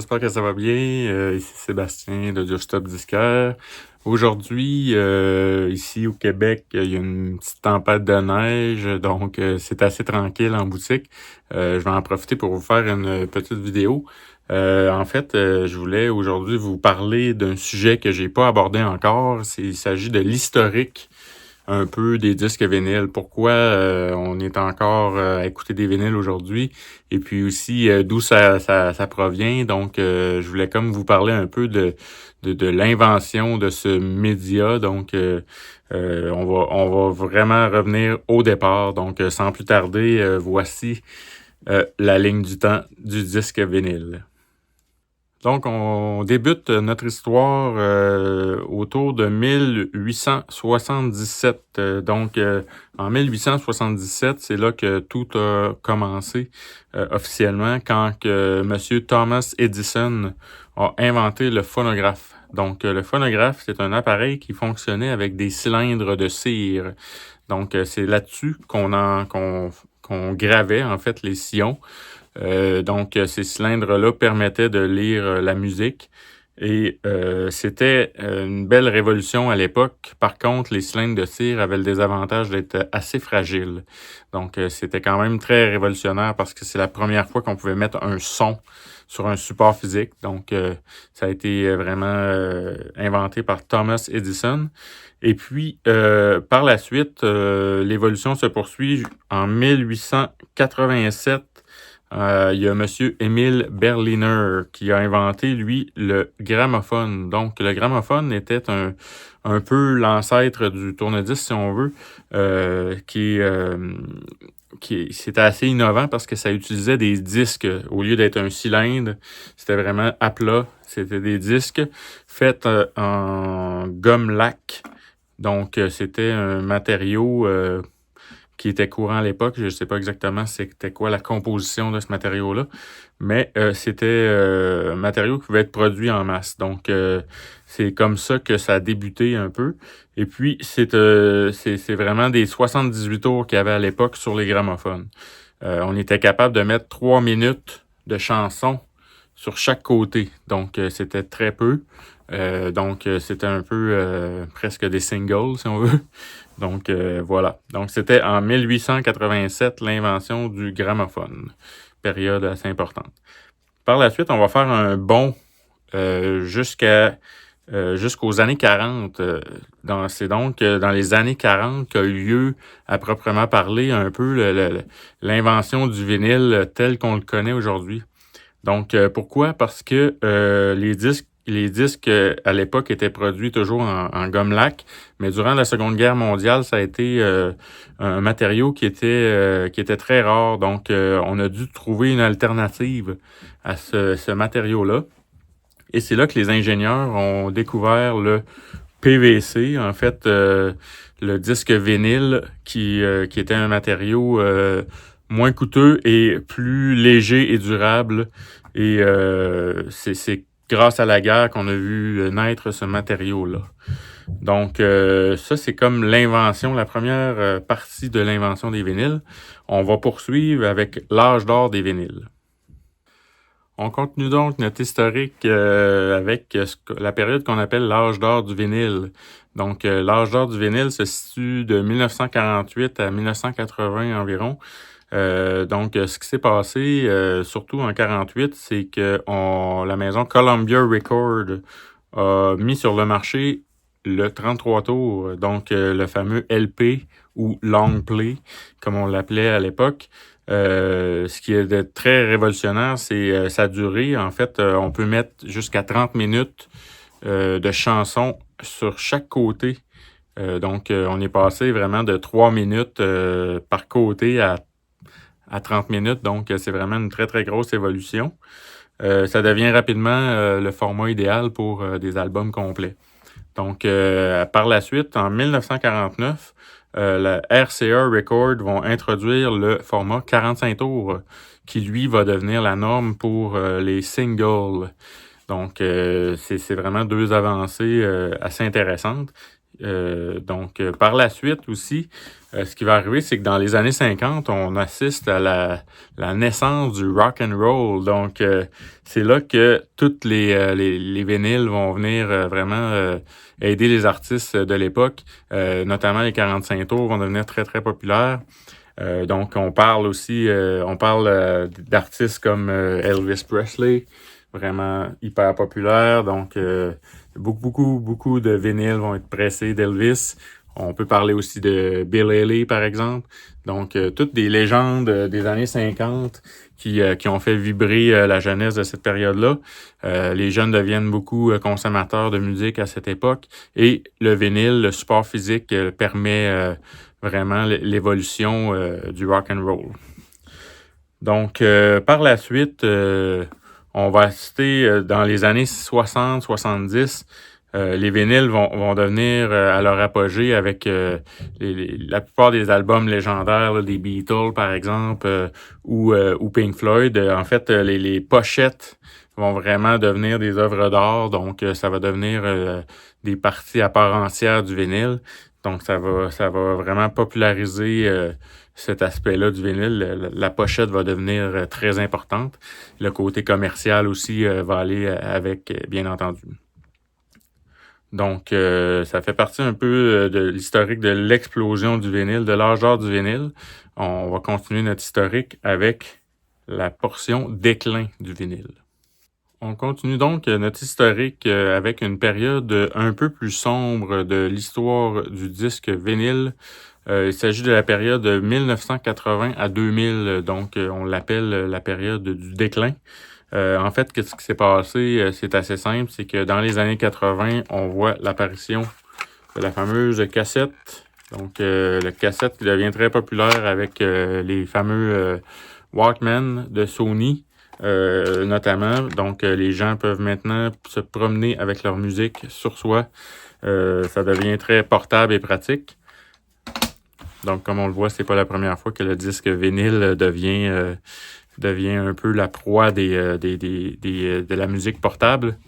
j'espère que ça va bien. Ici Sébastien de Just Stop Disquaire. Aujourd'hui, ici au Québec, il y a une petite tempête de neige, donc c'est assez tranquille en boutique. Je vais en profiter pour vous faire une petite vidéo. Je voulais aujourd'hui vous parler d'un sujet que j'ai pas abordé encore. Il s'agit de l'historique un peu des disques vinyles. Pourquoi on est encore à écouter des vinyles aujourd'hui et puis aussi d'où ça provient. Donc, je voulais comme vous parler un peu de l'invention de ce média. Donc, on va vraiment revenir au départ. Donc, sans plus tarder, voici la ligne du temps du disque vinyle. Donc, on débute notre histoire autour de 1877. En 1877, c'est là que tout a commencé officiellement quand que M. Thomas Edison a inventé le phonographe. Donc, le phonographe, c'est un appareil qui fonctionnait avec des cylindres de cire. Donc, c'est là-dessus qu'on gravait, en fait, les sillons. Ces cylindres-là permettaient de lire la musique et c'était une belle révolution à l'époque. Par contre, les cylindres de cire avaient le désavantage d'être assez fragiles. Donc, c'était quand même très révolutionnaire parce que c'est la première fois qu'on pouvait mettre un son sur un support physique. Donc, ça a été vraiment inventé par Thomas Edison. Et puis, par la suite, l'évolution se poursuit en 1887. Il y a M. Émile Berliner qui a inventé, lui, le gramophone. Donc, le gramophone était un peu l'ancêtre du tourne-disque, si on veut, c'était assez innovant parce que ça utilisait des disques au lieu d'être un cylindre. C'était vraiment à plat. C'était des disques faits en gomme laque. Donc, c'était un matériau qui était courant à l'époque. Je ne sais pas exactement c'était quoi la composition de ce matériau-là, mais c'était un matériau qui pouvait être produit en masse. Donc, c'est comme ça que ça a débuté un peu. Et puis, c'est vraiment des 78 tours qu'il y avait à l'époque sur les gramophones. On était capable de mettre 3 minutes de chansons sur chaque côté. Donc, c'était très peu. C'était un peu presque des singles, si on veut. Donc, voilà. Donc, c'était en 1887 l'invention du gramophone. Période assez importante. Par la suite, on va faire un bond jusqu'aux années 40. C'est donc dans les années 40 qu'a eu lieu, à proprement parler, un peu l'invention du vinyle tel qu'on le connaît aujourd'hui. Donc, pourquoi? Parce que les disques à l'époque étaient produits toujours en gomme laque, mais durant la Seconde Guerre mondiale, ça a été un matériau qui était très rare. Donc, on a dû trouver une alternative à ce matériau-là. Et c'est là que les ingénieurs ont découvert le PVC, en fait, le disque vinyle qui était un matériau moins coûteux et plus léger et durable. Et c'est grâce à la guerre qu'on a vu naître ce matériau-là. Donc, ça, c'est comme l'invention, la première partie de l'invention des vinyles. On va poursuivre avec l'âge d'or des vinyles. On continue donc notre historique avec la période qu'on appelle l'âge d'or du vinyle. Donc, l'âge d'or du vinyle se situe de 1948 à 1980 environ. Ce qui s'est passé, surtout en 48, c'est que la maison Columbia Records a mis sur le marché le 33 tours, donc le fameux LP ou long play, comme on l'appelait à l'époque. Ce qui est de très révolutionnaire, c'est sa durée. En fait, on peut mettre jusqu'à 30 minutes de chansons sur chaque côté. On est passé vraiment de 3 minutes par côté à 30 minutes. Donc, c'est vraiment une très, très grosse évolution. Ça devient rapidement le format idéal pour des albums complets. Donc, par la suite, en 1949, la RCA Records vont introduire le format 45 tours, qui, lui, va devenir la norme pour les singles. Donc, c'est vraiment deux avancées assez intéressantes. Donc, par la suite aussi, ce qui va arriver, c'est que dans les années 50, on assiste à la naissance du rock and roll. Donc, c'est là que toutes les vinyles vont venir vraiment aider les artistes de l'époque, notamment les 45 tours vont devenir très, très populaires. Donc, on parle d'artistes comme Elvis Presley, vraiment hyper populaire. Donc, beaucoup de vinyles vont être pressés d'Elvis. On peut parler aussi de Bill Haley, par exemple. Donc, toutes des légendes des années 50 qui ont fait vibrer la jeunesse de cette période-là. Les jeunes deviennent beaucoup consommateurs de musique à cette époque. Et le vinyle, le support physique, permet vraiment l'évolution du rock and roll. Donc, par la suite, on va assister dans les années 60-70, les vinyles vont devenir à leur apogée avec la plupart des albums légendaires là, des Beatles, par exemple, ou Pink Floyd. En fait, les pochettes vont vraiment devenir des œuvres d'art, donc ça va devenir des parties à part entière du vinyle. Donc, ça va vraiment populariser cet aspect-là du vinyle. La pochette va devenir très importante. Le côté commercial aussi va aller avec, bien entendu. Donc, ça fait partie un peu de l'historique de l'explosion du vinyle, de l'âge d'or du vinyle. On va continuer notre historique avec la portion déclin du vinyle. On continue donc notre historique avec une période un peu plus sombre de l'histoire du disque vinyle. Il s'agit de la période 1980 à 2000, donc on l'appelle la période du déclin. En fait, qu'est-ce qui s'est passé? C'est assez simple, c'est que dans les années 80, on voit l'apparition de la fameuse cassette. Donc, le cassette qui devient très populaire avec les fameux Walkman de Sony, notamment. Donc, les gens peuvent maintenant se promener avec leur musique sur soi. Ça devient très portable et pratique. Donc, comme on le voit, c'est pas la première fois que le disque vinyle devient un peu la proie de la musique portable.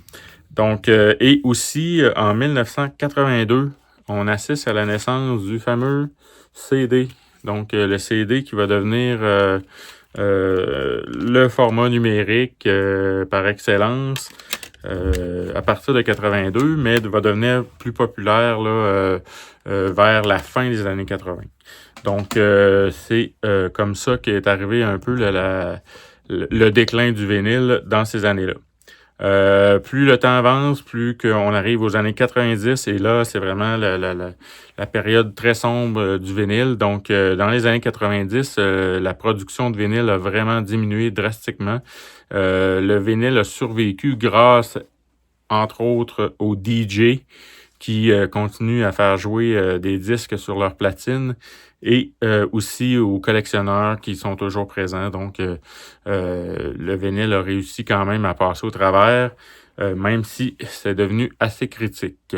Donc, et aussi, en 1982, on assiste à la naissance du fameux CD. Donc, le CD qui va devenir le format numérique par excellence à partir de 82, mais va devenir plus populaire là, vers la fin des années 80. Donc, c'est comme ça qu'est arrivé un peu le déclin du vinyle dans ces années-là. Plus le temps avance, plus qu'on arrive aux années 90, et là, c'est vraiment la période très sombre du vinyle. Donc, dans les années 90, la production de vinyle a vraiment diminué drastiquement. Le vinyle a survécu grâce, entre autres, aux DJ qui continuent à faire jouer des disques sur leur platine et aussi aux collectionneurs qui sont toujours présents. Donc, le vinyle a réussi quand même à passer au travers, même si c'est devenu assez critique.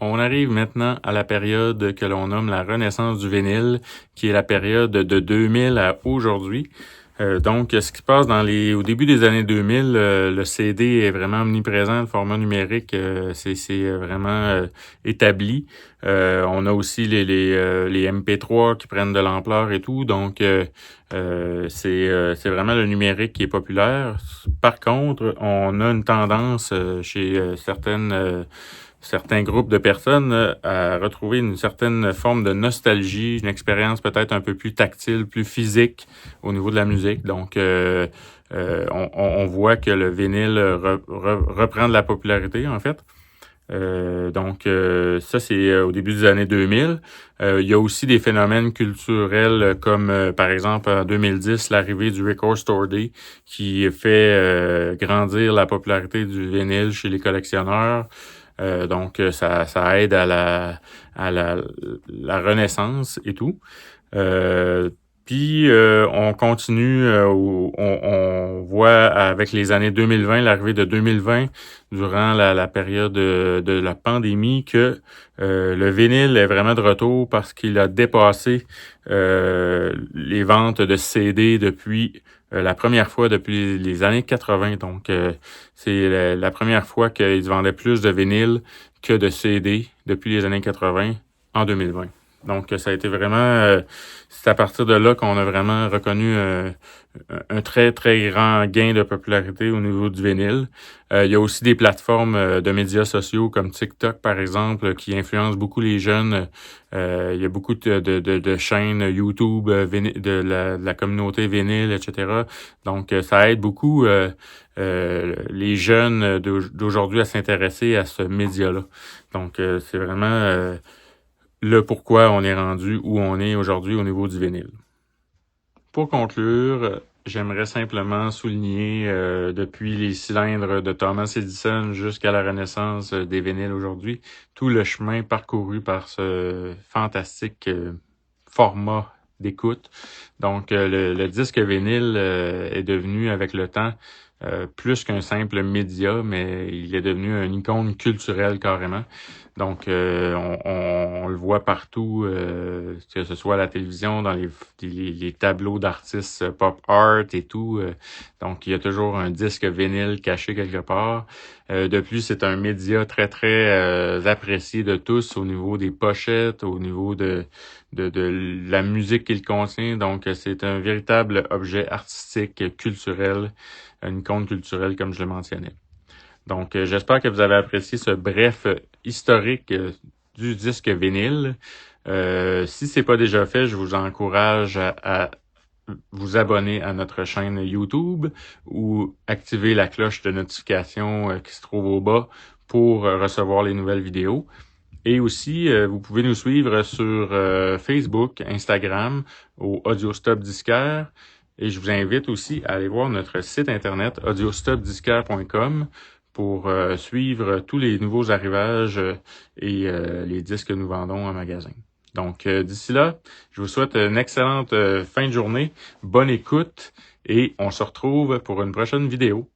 On arrive maintenant à la période que l'on nomme la renaissance du vinyle, qui est la période de 2000 à aujourd'hui. Donc, ce qui se passe au début des années 2000, le CD est vraiment omniprésent, le format numérique, c'est vraiment établi. On a aussi les MP3 qui prennent de l'ampleur et tout, donc c'est vraiment le numérique qui est populaire. Par contre, on a une tendance chez certains groupes de personnes à retrouver une certaine forme de nostalgie, une expérience peut-être un peu plus tactile, plus physique au niveau de la musique. Donc, on voit que le vinyle reprend de la popularité, en fait. Donc, ça, c'est au début des années 2000. Il y a aussi des phénomènes culturels comme, par exemple, en 2010, l'arrivée du Record Store Day qui fait grandir la popularité du vinyle chez les collectionneurs. Donc, ça aide à la renaissance et tout. Puis, on continue, on voit avec les années 2020, l'arrivée de 2020, durant la période de la pandémie, que le vinyle est vraiment de retour parce qu'il a dépassé les ventes de CD depuis la première fois depuis les années 80. Donc, c'est la première fois qu'ils vendaient plus de vinyles que de CD depuis les années 80 en 2020. Donc, ça a été vraiment... c'est à partir de là qu'on a vraiment reconnu un très, très grand gain de popularité au niveau du vinyle. Il y a aussi des plateformes de médias sociaux comme TikTok, par exemple, qui influencent beaucoup les jeunes. Il y a beaucoup de chaînes YouTube de la communauté vinyle, etc. Donc, ça aide beaucoup les jeunes d'aujourd'hui à s'intéresser à ce média-là. Donc, c'est vraiment le pourquoi on est rendu où on est aujourd'hui au niveau du vinyle. Pour conclure, j'aimerais simplement souligner depuis les cylindres de Thomas Edison jusqu'à la renaissance des vinyles aujourd'hui, tout le chemin parcouru par ce fantastique format d'écoute. Donc, le disque vinyle est devenu avec le temps plus qu'un simple média, mais il est devenu une icône culturelle carrément. Donc, on le voit partout, que ce soit à la télévision, dans les tableaux d'artistes pop art et tout. Donc, il y a toujours un disque vinyle caché quelque part. De plus, c'est un média très, très apprécié de tous au niveau des pochettes, au niveau de la musique qu'il contient. Donc, c'est un véritable objet artistique, culturel, une icône culturelle, comme je le mentionnais. Donc, j'espère que vous avez apprécié ce bref historique du disque vinyle. Si c'est pas déjà fait, je vous encourage à vous abonner à notre chaîne YouTube ou activer la cloche de notification qui se trouve au bas pour recevoir les nouvelles vidéos. Et aussi, vous pouvez nous suivre sur Facebook, Instagram, au Audiostop Disquaire. Et je vous invite aussi à aller voir notre site internet audiostopdisquaire.com pour suivre tous les nouveaux arrivages et les disques que nous vendons en magasin. Donc, d'ici là, je vous souhaite une excellente fin de journée, bonne écoute et on se retrouve pour une prochaine vidéo.